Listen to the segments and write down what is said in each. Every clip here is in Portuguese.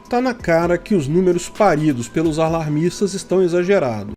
Tá na cara que os números paridos pelos alarmistas estão exagerados.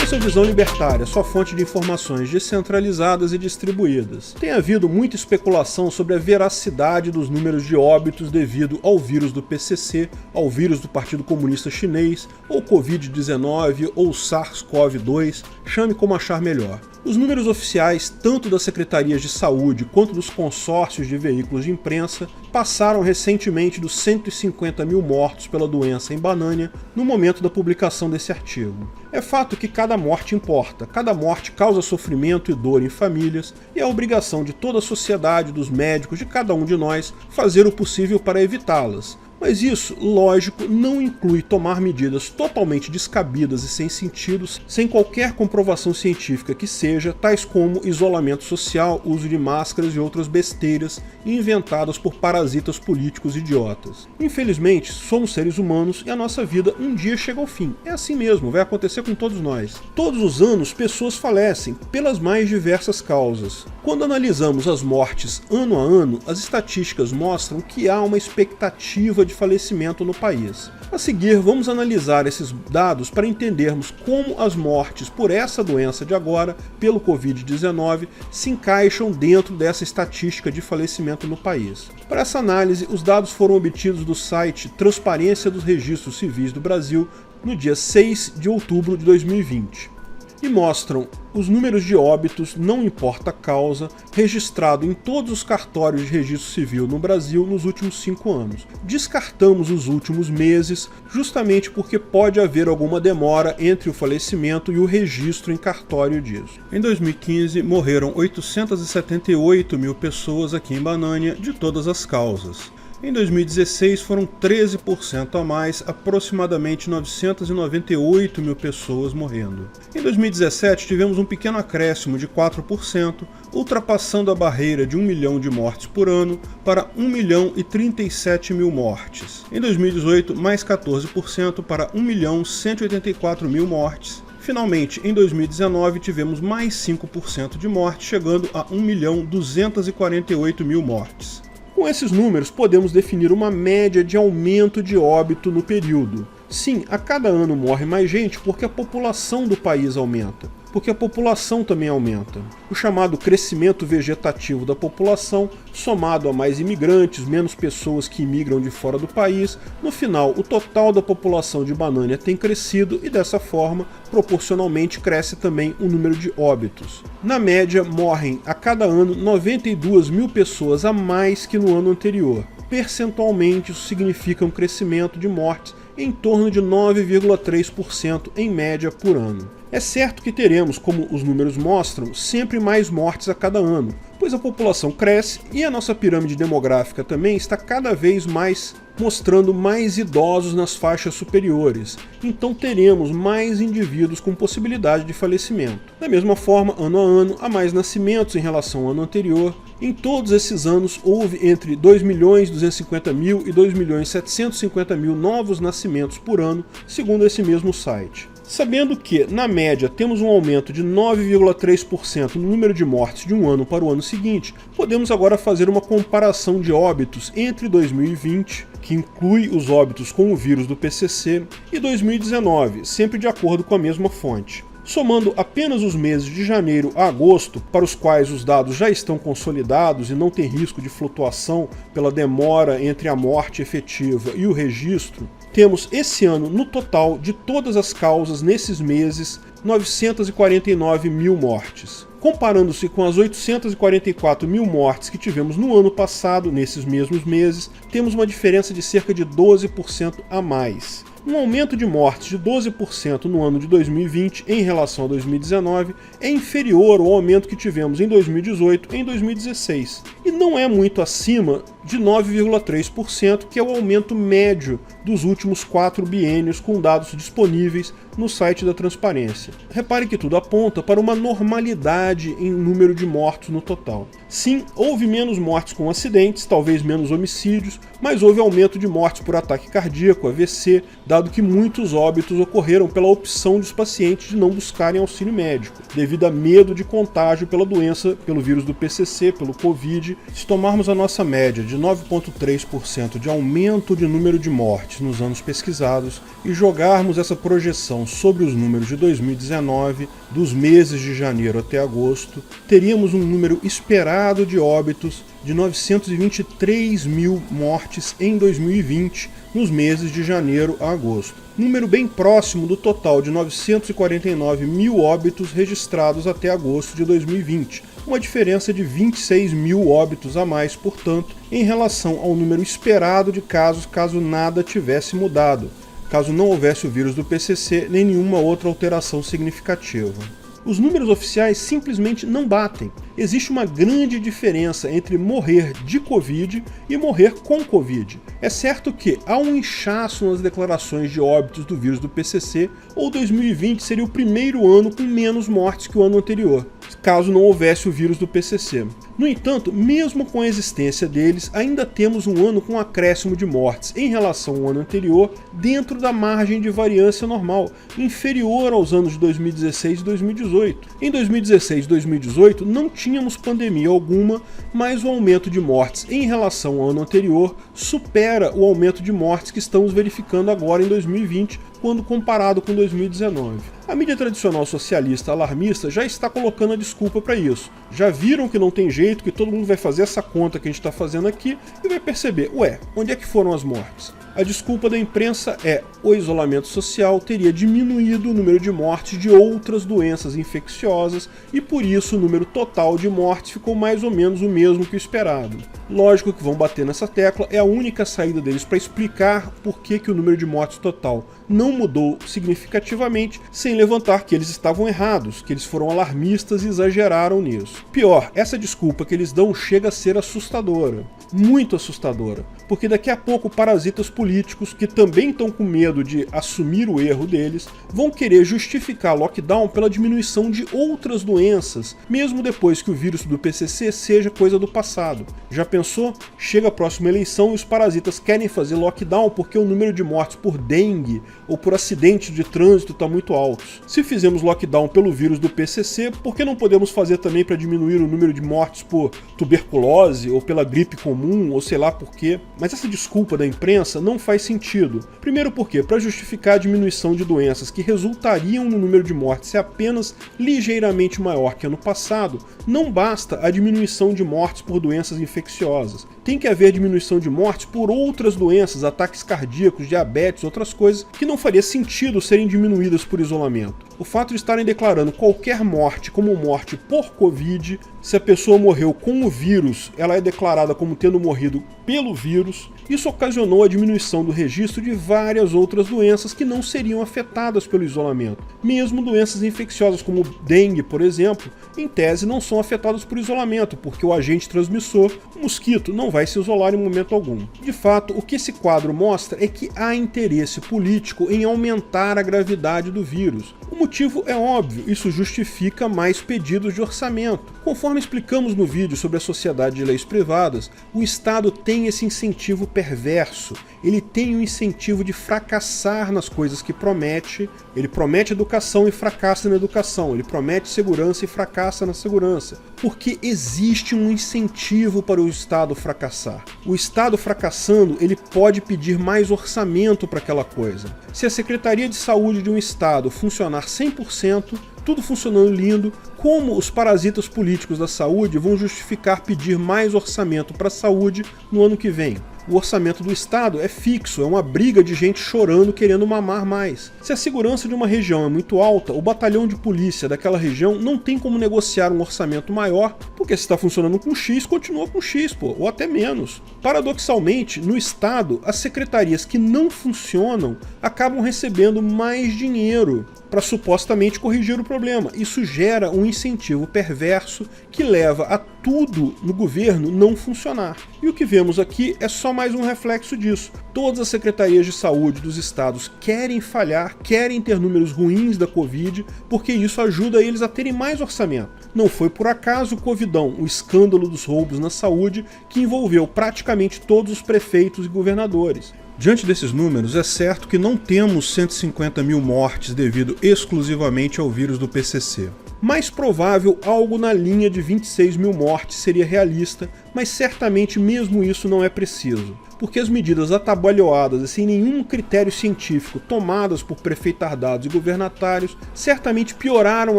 Essa é a Visão Libertária, sua fonte de informações descentralizadas e distribuídas. Tem havido muita especulação sobre a veracidade dos números de óbitos devido ao vírus do PCC, ao vírus do Partido Comunista Chinês, ou Covid-19, ou SARS-CoV-2, chame como achar melhor. Os números oficiais, tanto das secretarias de saúde quanto dos consórcios de veículos de imprensa, passaram recentemente dos 150 mil mortos pela doença em Banânia no momento da publicação desse artigo. É fato que cada morte importa, cada morte causa sofrimento e dor em famílias, e é a obrigação de toda a sociedade, dos médicos, de cada um de nós, fazer o possível para evitá-las. Mas isso, lógico, não inclui tomar medidas totalmente descabidas e sem sentido, sem qualquer comprovação científica que seja, tais como isolamento social, uso de máscaras e outras besteiras inventadas por parasitas políticos idiotas. Infelizmente, somos seres humanos e a nossa vida um dia chega ao fim. É assim mesmo, vai acontecer com todos nós. Todos os anos, pessoas falecem, pelas mais diversas causas. Quando analisamos as mortes ano a ano, as estatísticas mostram que há uma expectativa de falecimento no país. A seguir, vamos analisar esses dados para entendermos como as mortes por essa doença de agora, pelo Covid-19, se encaixam dentro dessa estatística de falecimento no país. Para essa análise, os dados foram obtidos do site Transparência dos Registros Civis do Brasil no dia 6 de outubro de 2020. E mostram os números de óbitos, não importa a causa, registrado em todos os cartórios de registro civil no Brasil nos últimos 5 anos. Descartamos os últimos meses, justamente porque pode haver alguma demora entre o falecimento e o registro em cartório disso. Em 2015, morreram 878 mil pessoas aqui em Banânia de todas as causas. Em 2016 foram 13% a mais, aproximadamente 998 mil pessoas morrendo. Em 2017 tivemos um pequeno acréscimo de 4%, ultrapassando a barreira de 1 milhão de mortes por ano para 1 milhão e 37 mil mortes. Em 2018, mais 14% para 1 milhão 184 mil mortes. Finalmente, em 2019, tivemos mais 5% de mortes, chegando a 1 milhão 248 mil mortes. Com esses números, podemos definir uma média de aumento de óbito no período. Sim, a cada ano morre mais gente porque a população do país aumenta, porque a população também aumenta. O chamado crescimento vegetativo da população, somado a mais imigrantes, menos pessoas que imigram de fora do país, no final o total da população de Banânia tem crescido e dessa forma, proporcionalmente, cresce também o número de óbitos. Na média, morrem a cada ano 92 mil pessoas a mais que no ano anterior. Percentualmente, isso significa um crescimento de mortes em torno de 9,3% em média por ano. É certo que teremos, como os números mostram, sempre mais mortes a cada ano, pois a população cresce e a nossa pirâmide demográfica também está cada vez mais mostrando mais idosos nas faixas superiores, então teremos mais indivíduos com possibilidade de falecimento. Da mesma forma, ano a ano, há mais nascimentos em relação ao ano anterior. Em todos esses anos, houve entre 2.250.000 e 2.750.000 novos nascimentos por ano, segundo esse mesmo site. Sabendo que, na média, temos um aumento de 9,3% no número de mortes de um ano para o ano seguinte, podemos agora fazer uma comparação de óbitos entre 2020, que inclui os óbitos com o vírus do PCC, e 2019, sempre de acordo com a mesma fonte. Somando apenas os meses de janeiro a agosto, para os quais os dados já estão consolidados e não tem risco de flutuação pela demora entre a morte efetiva e o registro, temos esse ano, no total de todas as causas nesses meses, 949 mil mortes. Comparando-se com as 844 mil mortes que tivemos no ano passado, nesses mesmos meses, temos uma diferença de cerca de 12% a mais. Um aumento de mortes de 12% no ano de 2020 em relação a 2019 é inferior ao aumento que tivemos em 2018 e em 2016, e não é muito acima de 9,3%, que é o aumento médio dos últimos 4 biênios com dados disponíveis no site da Transparência. Repare que tudo aponta para uma normalidade em número de mortos no total. Sim, houve menos mortes com acidentes, talvez menos homicídios, mas houve aumento de mortes por ataque cardíaco, AVC, dado que muitos óbitos ocorreram pela opção dos pacientes de não buscarem auxílio médico, devido a medo de contágio pela doença, pelo vírus do PCC, pelo Covid. Se tomarmos a nossa média de de 9,3% de aumento de número de mortes nos anos pesquisados e jogarmos essa projeção sobre os números de 2019, dos meses de janeiro até agosto, teríamos um número esperado de óbitos de 923 mil mortes em 2020, nos meses de janeiro a agosto. Número bem próximo do total de 949 mil óbitos registrados até agosto de 2020, uma diferença de 26 mil óbitos a mais, portanto, em relação ao número esperado de casos caso nada tivesse mudado, caso não houvesse o vírus do PCC nem nenhuma outra alteração significativa. Os números oficiais simplesmente não batem. Existe uma grande diferença entre morrer de Covid e morrer com Covid. É certo que há um inchaço nas declarações de óbitos do vírus do PCC, ou 2020 seria o primeiro ano com menos mortes que o ano anterior, caso não houvesse o vírus do PCC. No entanto, mesmo com a existência deles, ainda temos um ano com um acréscimo de mortes em relação ao ano anterior, dentro da margem de variância normal, inferior aos anos de 2016 e 2018. Em 2016 e 2018 não tínhamos pandemia alguma, mas o aumento de mortes em relação ao ano anterior supera o aumento de mortes que estamos verificando agora em 2020, quando comparado com 2019. A mídia tradicional socialista alarmista já está colocando a desculpa para isso. Já viram que não tem jeito, que todo mundo vai fazer essa conta que a gente está fazendo aqui e vai perceber, ué, onde é que foram as mortes? A desculpa da imprensa é: o isolamento social teria diminuído o número de mortes de outras doenças infecciosas e por isso o número total de mortes ficou mais ou menos o mesmo que o esperado. Lógico que vão bater nessa tecla, é a única saída deles para explicar por que o número de mortes total não mudou significativamente, sem levantar que eles estavam errados, que eles foram alarmistas e exageraram nisso. Pior, essa desculpa que eles dão chega a ser assustadora. Muito assustadora, porque daqui a pouco parasitas políticos que também estão com medo de assumir o erro deles vão querer justificar lockdown pela diminuição de outras doenças, mesmo depois que o vírus do PCC seja coisa do passado. Já pensou? Chega a próxima eleição e os parasitas querem fazer lockdown porque o número de mortes por dengue ou por acidente de trânsito está muito alto. Se fizemos lockdown pelo vírus do PCC, por que não podemos fazer também para diminuir o número de mortes por tuberculose ou pela gripe comum, ou sei lá por quê? Mas essa desculpa da imprensa não faz sentido. Primeiro porque, para justificar a diminuição de doenças que resultariam no número de mortes ser apenas ligeiramente maior que ano passado, não basta a diminuição de mortes por doenças infecciosas. Tem que haver diminuição de mortes por outras doenças, ataques cardíacos, diabetes, outras coisas que não faria sentido serem diminuídas por isolamento. O fato de estarem declarando qualquer morte como morte por Covid, se a pessoa morreu com o vírus, ela é declarada como tendo morrido pelo vírus. Isso ocasionou a diminuição do registro de várias outras doenças que não seriam afetadas pelo isolamento. Mesmo doenças infecciosas como dengue, por exemplo, em tese não são afetadas por isolamento, porque o agente transmissor, o mosquito, não vai se isolar em momento algum. De fato, o que esse quadro mostra é que há interesse político em aumentar a gravidade do vírus. O motivo é óbvio, isso justifica mais pedidos de orçamento. Conforme explicamos no vídeo sobre a Sociedade de Leis Privadas, o Estado tem esse incentivo perverso. Ele tem o incentivo de fracassar nas coisas que promete. Ele promete educação e fracassa na educação. Ele promete segurança e fracassa na segurança. Porque existe um incentivo para o Estado fracassar. O Estado fracassando, ele pode pedir mais orçamento para aquela coisa. Se a Secretaria de Saúde de um Estado funcionar 100%, tudo funcionando lindo, como os parasitas políticos da saúde vão justificar pedir mais orçamento para a saúde no ano que vem? O orçamento do Estado é fixo, é uma briga de gente chorando querendo mamar mais. Se a segurança de uma região é muito alta, o batalhão de polícia daquela região não tem como negociar um orçamento maior, porque se está funcionando com X, continua com X, ou até menos. Paradoxalmente, no Estado, as secretarias que não funcionam acabam recebendo mais dinheiro para supostamente corrigir o problema. Isso gera um incentivo perverso que leva a tudo no governo não funcionar. E o que vemos aqui é só mais um reflexo disso. Todas as secretarias de saúde dos estados querem falhar, querem ter números ruins da Covid, porque isso ajuda eles a terem mais orçamento. Não foi por acaso o Covidão, o escândalo dos roubos na saúde, que envolveu praticamente todos os prefeitos e governadores. Diante desses números, é certo que não temos 150 mil mortes devido exclusivamente ao vírus do PCC. Mais provável, algo na linha de 26 mil mortes seria realista, mas certamente mesmo isso não é preciso, porque as medidas atabalhoadas e sem nenhum critério científico tomadas por prefeitardados e governatários certamente pioraram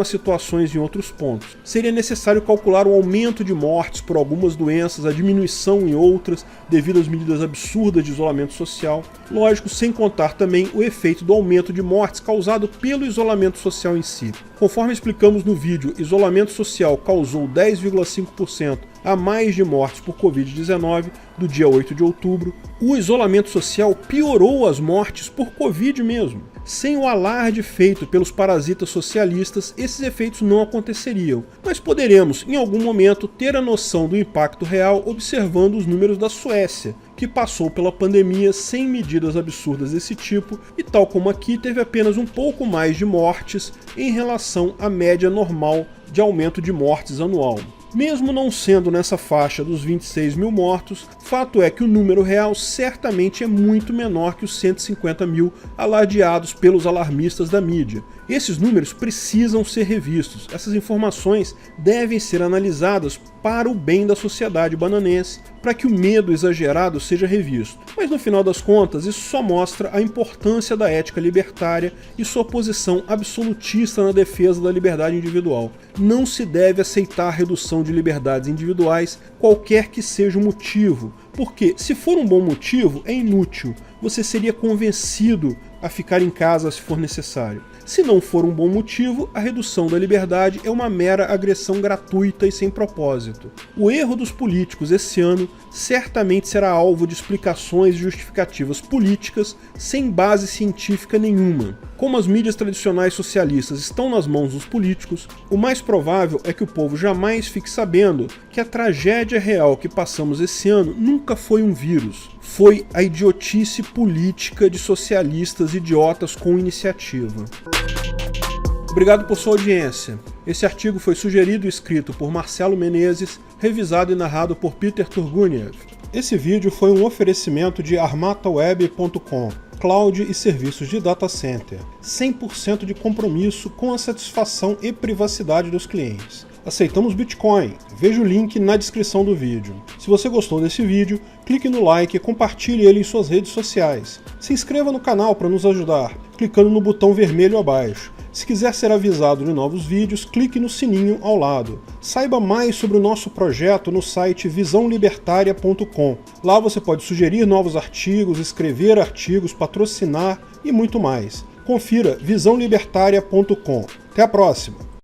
as situações em outros pontos. Seria necessário calcular o aumento de mortes por algumas doenças, a diminuição em outras, devido às medidas absurdas de isolamento social. Lógico, sem contar também o efeito do aumento de mortes causado pelo isolamento social em si. Conforme explicamos no vídeo, isolamento social causou 10,5% a mais de mortes por Covid-19 do dia 8 de outubro, o isolamento social piorou as mortes por Covid mesmo. Sem o alarde feito pelos parasitas socialistas, esses efeitos não aconteceriam, mas poderemos, em algum momento, ter a noção do impacto real observando os números da Suécia, que passou pela pandemia sem medidas absurdas desse tipo e, tal como aqui, teve apenas um pouco mais de mortes em relação à média normal de aumento de mortes anual. Mesmo não sendo nessa faixa dos 26 mil mortos, fato é que o número real certamente é muito menor que os 150 mil alardeados pelos alarmistas da mídia. Esses números precisam ser revistos, essas informações devem ser analisadas para o bem da sociedade bananense, para que o medo exagerado seja revisto. Mas no final das contas, isso só mostra a importância da ética libertária e sua posição absolutista na defesa da liberdade individual. Não se deve aceitar a redução de liberdades individuais, qualquer que seja o motivo, porque se for um bom motivo, é inútil. Você seria convencido a ficar em casa se for necessário. Se não for um bom motivo, a redução da liberdade é uma mera agressão gratuita e sem propósito. O erro dos políticos esse ano certamente será alvo de explicações e justificativas políticas sem base científica nenhuma. Como as mídias tradicionais socialistas estão nas mãos dos políticos, o mais provável é que o povo jamais fique sabendo que a tragédia real que passamos esse ano nunca foi um vírus. Foi a idiotice política de socialistas idiotas com iniciativa. Obrigado por sua audiência. Esse artigo foi sugerido e escrito por Marcelo Menezes, revisado e narrado por Peter Turguniev. Esse vídeo foi um oferecimento de armataweb.com, cloud e serviços de data center, 100% de compromisso com a satisfação e privacidade dos clientes. Aceitamos Bitcoin, veja o link na descrição do vídeo. Se você gostou desse vídeo, clique no like e compartilhe ele em suas redes sociais. Se inscreva no canal para nos ajudar, clicando no botão vermelho abaixo. Se quiser ser avisado de novos vídeos, clique no sininho ao lado. Saiba mais sobre o nosso projeto no site visãolibertaria.com. Lá você pode sugerir novos artigos, escrever artigos, patrocinar e muito mais. Confira visãolibertaria.com. Até a próxima!